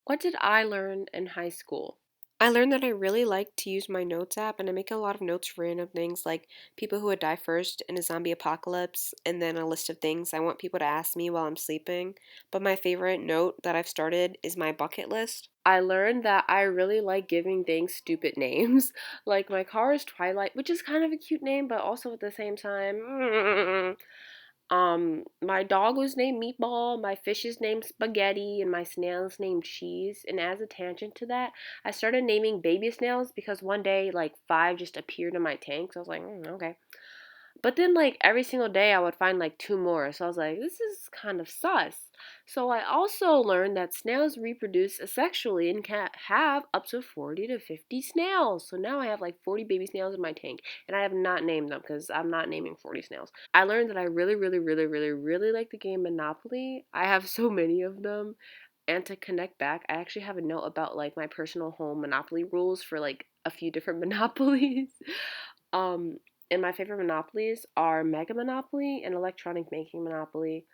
What did I learn in high school? I learned that I really like to use my notes app and I make a lot of notes for random things like people who would die first in a zombie apocalypse and then a list of things I want people to ask me while I'm sleeping. But my favorite note that I've started is my bucket list. I learned that I really like giving things stupid names. Like my car is Twilight, which is kind of a cute name, but also at the same time, my dog was named Meatball, my fish is named Spaghetti, and my snail is named Cheese. And as a tangent to that, I started naming baby snails because one day, like, five just appeared in my tank. So I was like, okay. But then, like, every single day I would find like two more. So I was like, this is kind of sus. So I also learned that snails reproduce asexually and can have up to 40 to 50 snails. So now I have like 40 baby snails in my tank. And I have not named them because I'm not naming 40 snails. I learned that I really, really, really, really, really like the game Monopoly. I have so many of them. And to connect back, I actually have a note about like my personal home Monopoly rules for like a few different Monopolies. Um, and my favorite monopolies are Mega Monopoly and Electronic Banking Monopoly.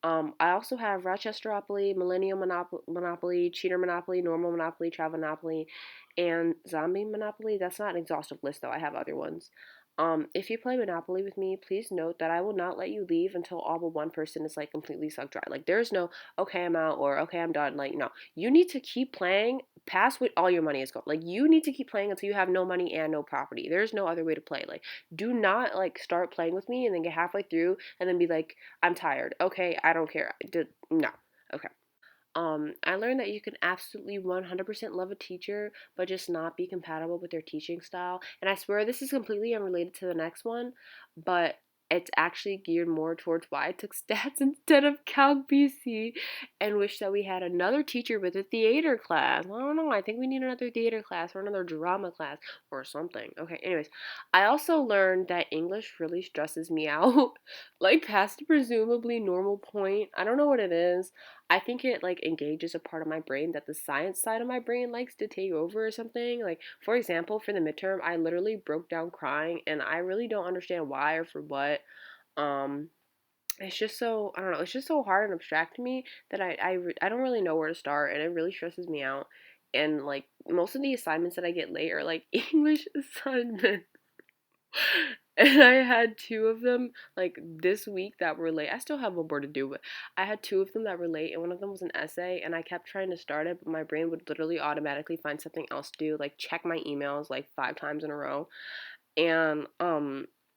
I also have Rochester Monopoly, Millennium Monopoly, Cheater Monopoly, Normal Monopoly, Travel Monopoly, and Zombie Monopoly. That's not an exhaustive list, though. I have other ones. If you play Monopoly with me, please note that I will not let you leave until all but one person is like completely sucked dry. Like, there's no, okay, I'm out, or okay, I'm done. Like, no. You need to keep playing past what all your money is going. Like, you need to keep playing until you have no money and no property. There's no other way to play. Like, do not like start playing with me and then get halfway through and then be like, I'm tired. Okay, I don't care. No. Okay. I learned that you can absolutely 100% love a teacher, but just not be compatible with their teaching style. And I swear this is completely unrelated to the next one, but it's actually geared more towards why I took stats instead of Calc BC and wish that we had another teacher with a theater class. I don't know. I think we need another theater class or another drama class or something. Okay, anyways, I also learned that English really stresses me out, like past a presumably normal point. I don't know what it is. I think it like engages a part of my brain that the science side of my brain likes to take over or something. Like, for example, for the midterm, I literally broke down crying and I really don't understand why or for what. Um it's just so, I don't know, it's just so hard and abstract to me that I don't really know where to start, and it really stresses me out. And like most of the assignments that I get late are like English assignments. And I had two of them like this week that were late. I still have one more to do, but I had two of them that were late, and one of them was an essay. And I kept trying to start it, but my brain would literally automatically find something else to do, like check my emails like five times in a row. And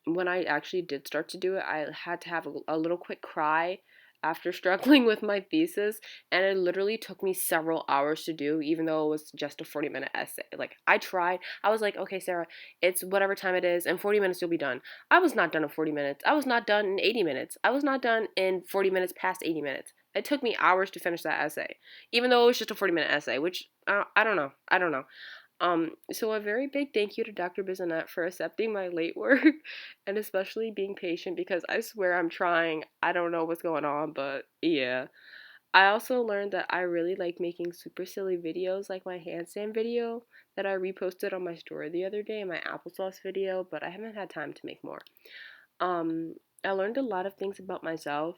when I actually did start to do it, I had to have a little quick cry after struggling with my thesis, and it literally took me several hours to do, even though it was just a 40-minute essay. Like, I tried. I was like, okay, Sarah, it's whatever time it is, in 40 minutes you'll be done. I was not done in 40 minutes. I was not done in 80 minutes. I was not done in 40 minutes past 80 minutes. It took me hours to finish that essay, even though it was just a 40-minute essay, which I don't know. I don't know. So a very big thank you to Dr. Bissonette for accepting my late work and especially being patient because I swear I'm trying. I don't know what's going on, but yeah. I also learned that I really like making super silly videos like my handstand video that I reposted on my story the other day, my applesauce video, but I haven't had time to make more. Um, I learned a lot of things about myself.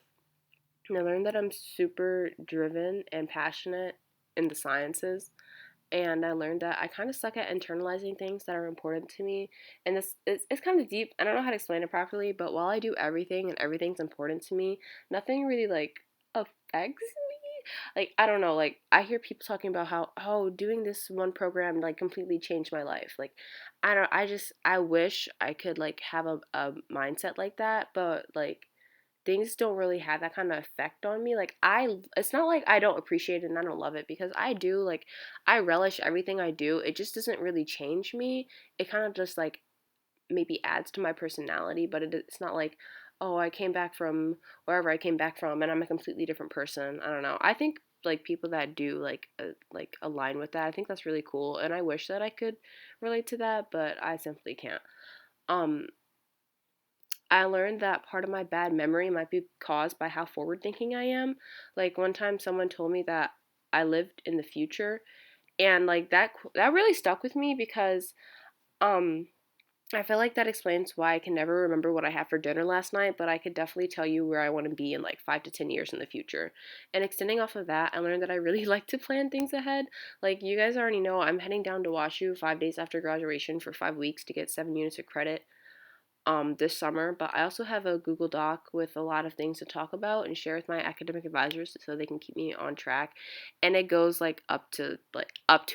And I learned that I'm super driven and passionate in the sciences, and I learned that I kind of suck at internalizing things that are important to me. And this it's kind of deep. I don't know how to explain it properly, but while I do everything and everything's important to me, nothing really like affects me. Like, I don't know, like I hear people talking about how, oh, doing this one program like completely changed my life. Like, I wish I could like have a mindset like that, but like things don't really have that kind of effect on me. Like, it's not like I don't appreciate it and I don't love it, because I do. Like, I relish everything I do. It just doesn't really change me. It kind of just like maybe adds to my personality, but it's not like, oh, I came back from wherever I came back from and I'm a completely different person. I don't know. I think like people that do like align with that, I think that's really cool, and I wish that I could relate to that, but I simply can't. Um I learned that part of my bad memory might be caused by how forward thinking I am. Like, one time someone told me that I lived in the future, and like that really stuck with me because um I feel like that explains why I can never remember what I had for dinner last night, but I could definitely tell you where I want to be in like 5 to 10 years in the future. And extending off of that, I learned that I really like to plan things ahead. Like you guys already know, I'm heading down to WashU 5 days after graduation for 5 weeks to get 7 units of credit this summer, but I also have a Google Doc with a lot of things to talk about and share with my academic advisors so they can keep me on track. And it goes like up to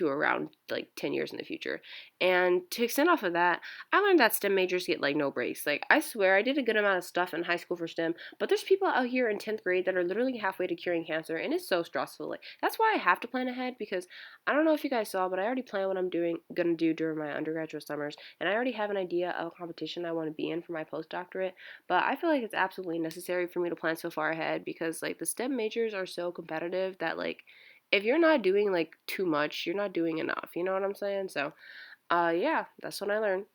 around like 10 years in the future. And to extend off of that, I learned that STEM majors get like no breaks. Like I swear I did a good amount of stuff in high school for STEM, but there's people out here in 10th grade that are literally halfway to curing cancer and it's so stressful. Like that's why I have to plan ahead because I don't know if you guys saw, but I already plan what I'm doing gonna do during my undergraduate summers and I already have an idea of a competition I want to be in for my postdoctorate. But I feel like it's absolutely necessary for me to plan so far ahead because like the STEM majors are so competitive that like if you're not doing like too much, you're not doing enough. You know what I'm saying? So, yeah, that's what I learned.